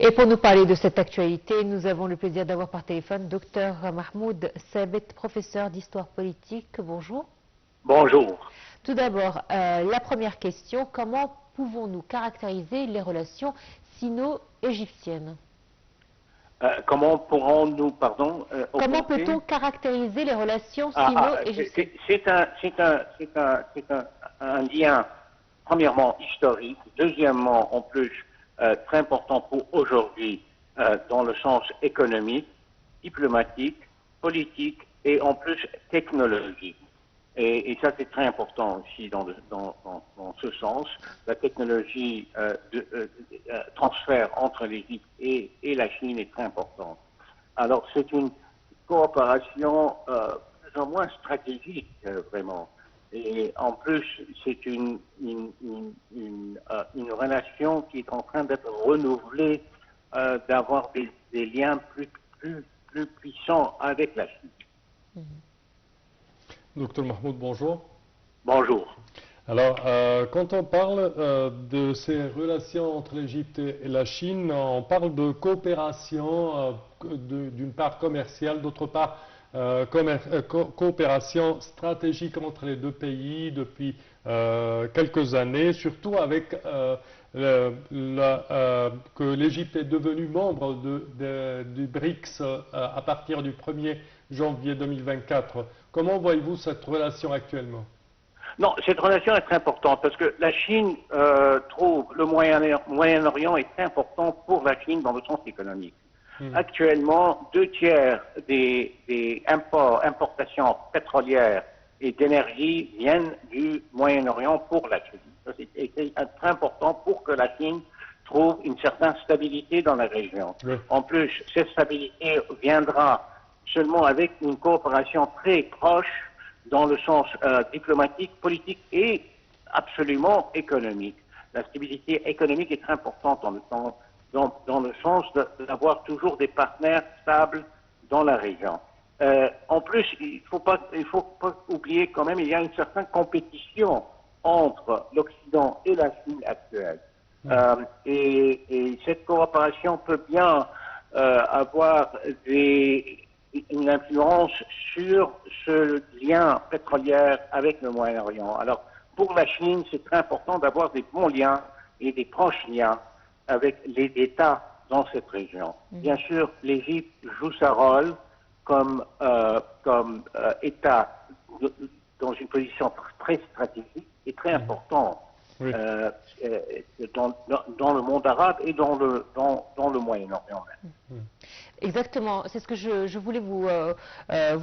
Et pour nous parler de cette actualité, nous avons le plaisir d'avoir par téléphone Dr Mahmoud Sabet, professeur d'histoire politique. Bonjour. Bonjour. Tout d'abord, la première question, comment pouvons-nous caractériser les relations sino-égyptiennes? Comment pourrons-nous, pardon, comment peut-on caractériser les relations sino-égyptiennes? C'est un lien, premièrement, historique, deuxièmement, en plus, très important pour aujourd'hui, dans le sens économique, diplomatique, politique et en plus technologique. Et ça, c'est très important aussi dans ce sens. La technologie transfert entre l'Égypte et la Chine est très importante. Alors, c'est une coopération plus ou moins stratégique, vraiment. Et en plus, c'est une relation qui est en train d'être renouvelée, d'avoir des liens plus puissants avec la Chine. Docteur Mahmoud, bonjour. Bonjour. Alors, quand on parle de ces relations entre l'Égypte et la Chine, on parle de coopération, d'une part commerciale, d'autre part coopération stratégique entre les deux pays depuis quelques années, surtout avec que l'Égypte est devenue membre du BRICS à partir du 1er janvier 2024. Comment voyez-vous cette relation actuellement? Non, cette relation est très importante parce que la Chine trouve le Moyen-Orient est très important pour la Chine dans le sens économique. Actuellement, 2/3 des importations pétrolières et d'énergie viennent du Moyen-Orient pour la Chine. C'est très important pour que la Chine trouve une certaine stabilité dans la région. Oui. En plus, cette stabilité viendra seulement avec une coopération très proche dans le sens diplomatique, politique et absolument économique. La stabilité économique est très importante dans le sens d'avoir toujours des partenaires stables dans la région. En plus, il faut pas oublier quand même, il y a une certaine compétition entre l'Occident et la Chine actuelle. Et cette coopération peut bien avoir une influence sur ce lien pétrolier avec le Moyen-Orient. Alors, pour la Chine, c'est très important d'avoir des bons liens et des proches liens avec les États dans cette région. Bien sûr, l'Égypte joue sa rôle comme État dans une position très stratégique et très importante dans le monde arabe et dans le Moyen-Orient même. Exactement, c'est ce que je voulais vous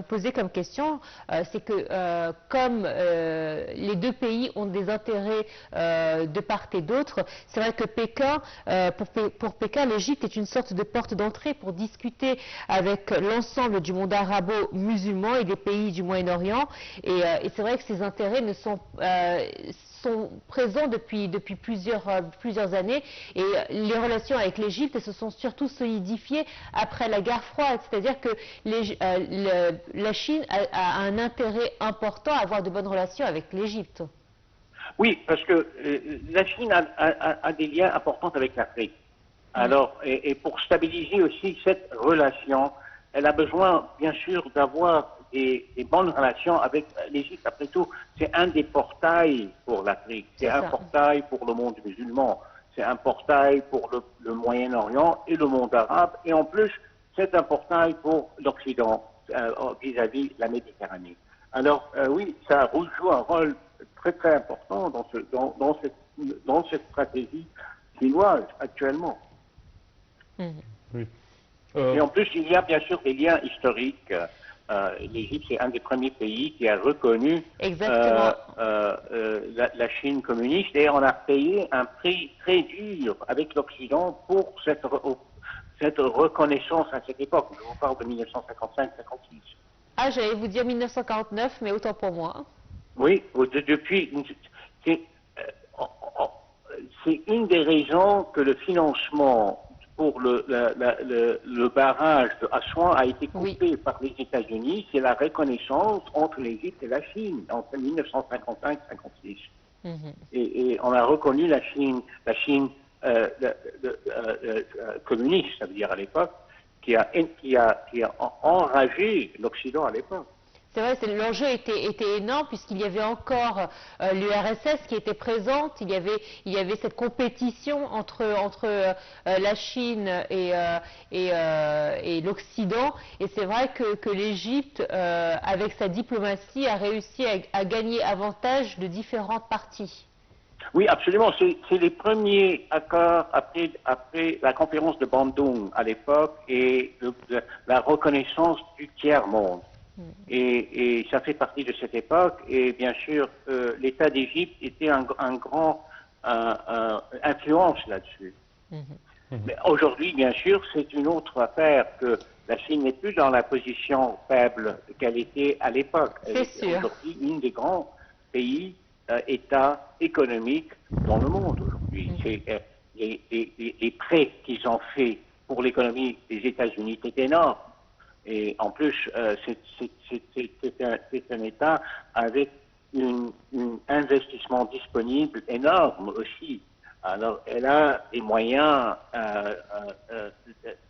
poser comme question, c'est que comme les deux pays ont des intérêts de part et d'autre, c'est vrai que Pékin, pour Pékin, l'Égypte est une sorte de porte d'entrée pour discuter avec l'ensemble du monde arabo-musulman et des pays du Moyen-Orient, et c'est vrai que ces intérêts sont présents depuis plusieurs années, et les relations avec l'Égypte se sont surtout solidifiées après la guerre froide, c'est-à-dire que la Chine a un intérêt important à avoir de bonnes relations avec l'Égypte. Oui, parce que la Chine a des liens importants avec l'Afrique. Alors, et pour stabiliser aussi cette relation, elle a besoin, bien sûr, d'avoir des bonnes relations avec l'Égypte. Après tout, c'est un des portails pour l'Afrique, c'est un portail pour le monde musulman, c'est un portail pour le Moyen-Orient et le monde arabe, et en plus, c'est un portail pour l'Occident vis-à-vis la Méditerranée. Alors, oui, ça joue un rôle très très important dans cette stratégie chinoise actuellement. Oui. Et en plus, il y a bien sûr des liens historiques. L'Égypte, c'est un des premiers pays qui a reconnu la Chine communiste, et on a payé un prix très dur avec l'Occident pour cette reconnaissance à cette époque. Je vous parle de 1955-56. Ah, j'allais vous dire 1949, mais autant pour moi. Oui, depuis, c'est une des raisons que le financement pour le barrage de Assouan a été coupé par les États-Unis. C'est la reconnaissance entre l'Égypte et la Chine entre 1955-56. Et on a reconnu la Chine communiste, ça veut dire à l'époque, qui a enragé l'Occident à l'époque. C'est vrai, l'enjeu était énorme puisqu'il y avait encore l'URSS qui était présente, il y avait cette compétition entre la Chine et l'Occident, et c'est vrai que l'Égypte, avec sa diplomatie, a réussi à gagner avantage de différentes parties. Oui, absolument. C'est les premiers accords après la conférence de Bandung à l'époque et la reconnaissance du tiers-monde. Et ça fait partie de cette époque. Et bien sûr, l'État d'Égypte était un grand influence là-dessus. Mais aujourd'hui, bien sûr, c'est une autre affaire que la Chine n'est plus dans la position faible qu'elle était à l'époque. Elle est aujourd'hui une des grands pays, États économiques dans le monde aujourd'hui. Les prêts qu'ils ont faits pour l'économie des États-Unis étaient énormes. Et en plus, c'est un État avec un investissement disponible énorme aussi. Alors, elle a des moyens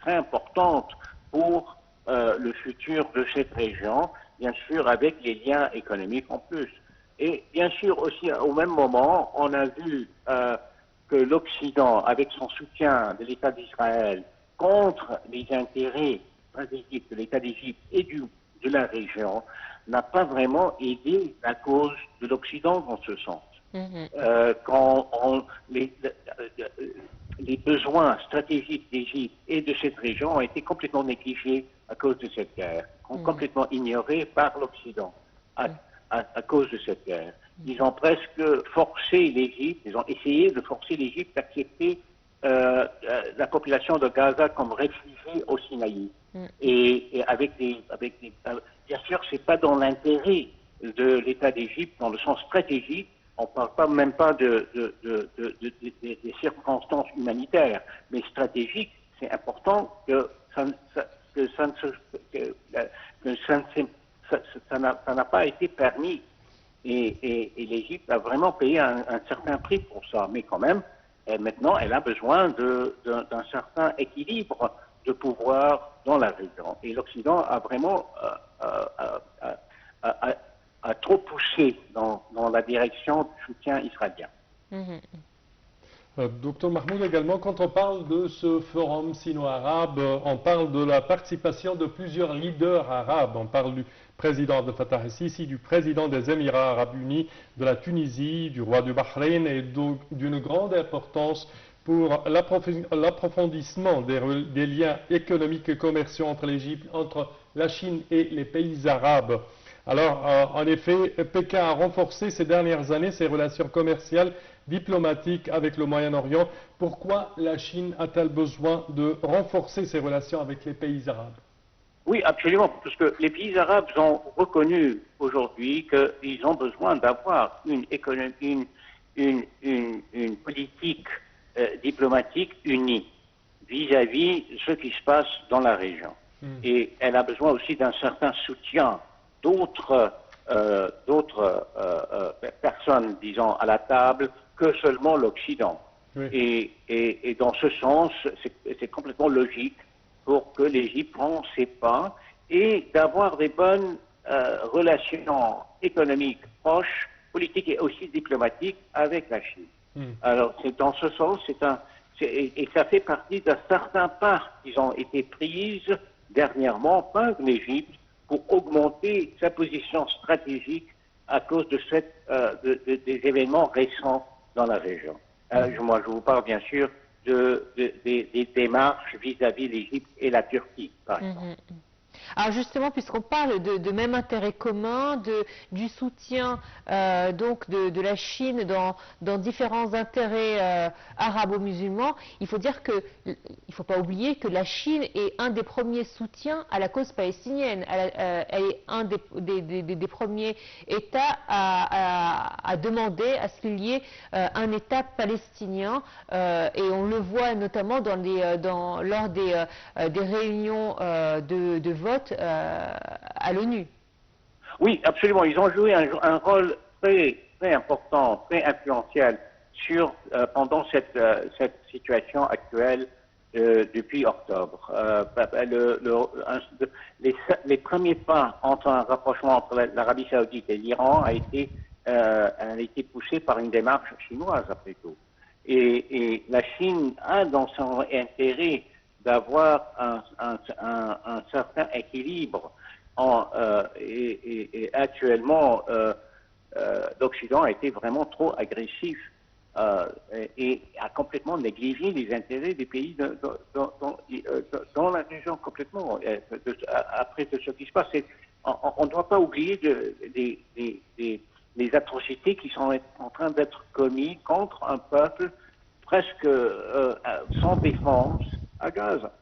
très importants pour le futur de cette région, bien sûr avec les liens économiques en plus. Et bien sûr aussi, au même moment, on a vu que l'Occident, avec son soutien de l'État d'Israël contre les intérêts stratégique de l'État d'Égypte et de la région n'a pas vraiment aidé la cause de l'Occident dans ce sens. Quand les besoins stratégiques d'Égypte et de cette région ont été complètement négligés à cause de cette guerre, complètement ignorés par l'Occident à cause de cette guerre. Ils ont presque forcé l'Égypte, ils ont essayé de forcer l'Égypte à accepter la population de Gaza comme réfugiée au Sinaï. Et bien sûr, c'est pas dans l'intérêt de l'État d'Égypte, dans le sens stratégique. On parle même pas des circonstances humanitaires, mais stratégiques. C'est important que ça n'a pas été permis. Et l'Égypte a vraiment payé un certain prix pour ça. Mais quand même, maintenant, elle a besoin d'un certain équilibre de pouvoir dans la région. Et l'Occident a vraiment trop poussé dans la direction du soutien israélien. Docteur Mahmoud, également, quand on parle de ce forum sino-arabe, on parle de la participation de plusieurs leaders arabes. On parle du président Abdel Fattah el-Sisi, du président des Émirats arabes unis, de la Tunisie, du roi du Bahreïn, et d'une grande importance pour l'approfondissement des liens économiques et commerciaux entre l'Égypte, entre la Chine et les pays arabes. Alors, en effet, Pékin a renforcé ces dernières années ses relations commerciales, diplomatiques avec le Moyen-Orient. Pourquoi la Chine a-t-elle besoin de renforcer ses relations avec les pays arabes? Oui, absolument, parce que les pays arabes ont reconnu aujourd'hui qu'ils ont besoin d'avoir une politique diplomatique unie vis-à-vis de ce qui se passe dans la région. Et elle a besoin aussi d'un certain soutien d'autres personnes, disons, à la table que seulement l'Occident. Oui. Et dans ce sens, c'est complètement logique pour que l'Égypte prenne ses pas et d'avoir des bonnes relations économiques proches, politiques et aussi diplomatiques avec la Chine. Alors, c'est dans ce sens, et ça fait partie d'un certain pas qui ont été prises dernièrement par l'Égypte pour augmenter sa position stratégique à cause de des événements récents dans la région. Moi, je vous parle bien sûr des démarches vis-à-vis de l'Égypte et la Turquie, par exemple. Alors justement, puisqu'on parle de même intérêt commun, du soutien donc de la Chine dans différents intérêts arabo-musulmans, il faut dire il faut pas oublier que la Chine est un des premiers soutiens à la cause palestinienne. Elle est un des premiers États à demander à ce qu'il y ait un État palestinien, et on le voit notamment lors des réunions de vote à l'ONU. Oui, absolument. Ils ont joué un rôle très, très important, très influentiel pendant cette situation actuelle depuis octobre. Les premiers pas entre un rapprochement entre l'Arabie Saoudite et l'Iran a été poussé par une démarche chinoise, après tout. Et la Chine a dans son intérêt d'avoir un certain équilibre. Et actuellement, l'Occident a été vraiment trop agressif et a complètement négligé les intérêts des pays dans la région complètement. Après ce qui se passe, on ne doit pas oublier les atrocités qui sont en train d'être commises contre un peuple presque sans défense à Gaza.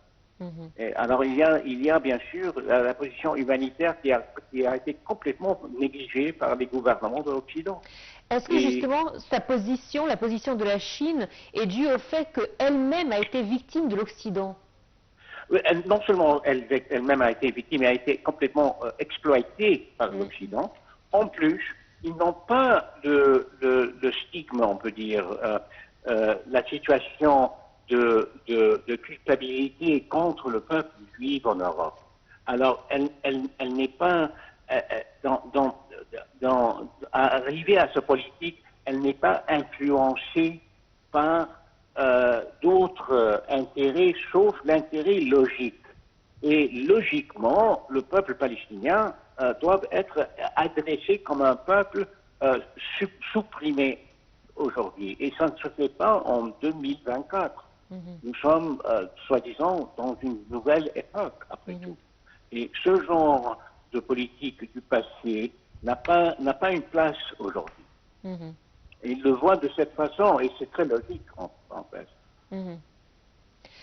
Et alors il y a bien sûr la position humanitaire qui a été complètement négligée par les gouvernements de l'Occident. Est-ce que justement sa position, la position de la Chine, est due au fait qu'elle-même a été victime de l'Occident? Non seulement elle-même a été victime, elle a été complètement exploitée par l'Occident. En plus, ils n'ont pas de stigme, on peut dire, la situation de culpabilité contre le peuple juif en Europe. Alors, elle n'est pas, arrivée à ce politique, elle n'est pas influencée par d'autres intérêts, sauf l'intérêt logique. Et logiquement, le peuple palestinien doit être adressé comme un peuple supprimé aujourd'hui. Et ça ne se fait pas en 2024. Nous sommes, soi-disant, dans une nouvelle époque, après tout. Et ce genre de politique du passé n'a pas une place aujourd'hui. Et il le voit de cette façon, et c'est très logique, en fait.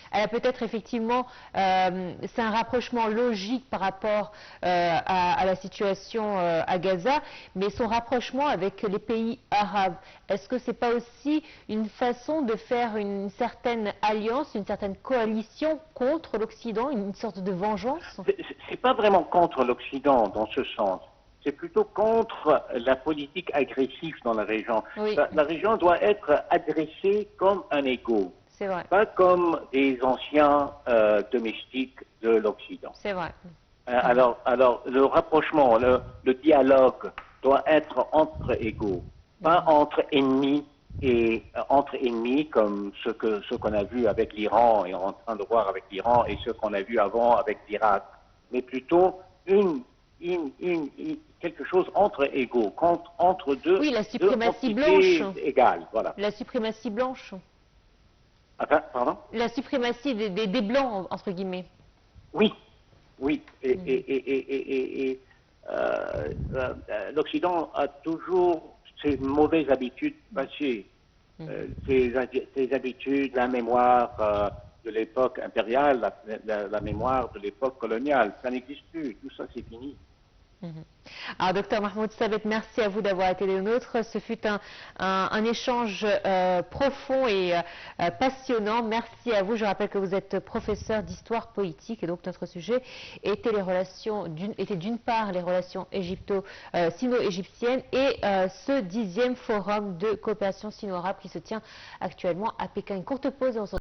Alors peut-être effectivement, c'est un rapprochement logique par rapport à la situation à Gaza, mais son rapprochement avec les pays arabes, est-ce que ce n'est pas aussi une façon de faire une certaine alliance, une certaine coalition contre l'Occident, une sorte de vengeance? C'est pas vraiment contre l'Occident dans ce sens. C'est plutôt contre la politique agressive dans la région. Oui. La région doit être adressée comme un égo. C'est vrai. Pas comme des anciens domestiques de l'Occident. C'est vrai. Alors, le rapprochement, le dialogue doit être entre égaux, pas entre ennemis comme ce qu'on a vu avec l'Iran et en train de voir avec l'Iran et ce qu'on a vu avant avec l'Irak, mais plutôt quelque chose entre égaux, entre deux. Oui, la suprématie blanche. Égales, voilà. La suprématie blanche. Attends, pardon? La suprématie des blancs, entre guillemets. Oui, oui. Et l'Occident a toujours ses mauvaises habitudes passées, ses habitudes, la mémoire de l'époque impériale, la mémoire de l'époque coloniale. Ça n'existe plus, tout ça c'est fini. Alors, docteur Mahmoud Sabet, merci à vous d'avoir été le nôtre. Ce fut un échange profond et passionnant. Merci à vous. Je rappelle que vous êtes professeur d'histoire politique et donc notre sujet était d'une part les relations sino-égyptiennes et ce 10e forum de coopération sino-arabe qui se tient actuellement à Pékin. Une courte pause et on se retrouve.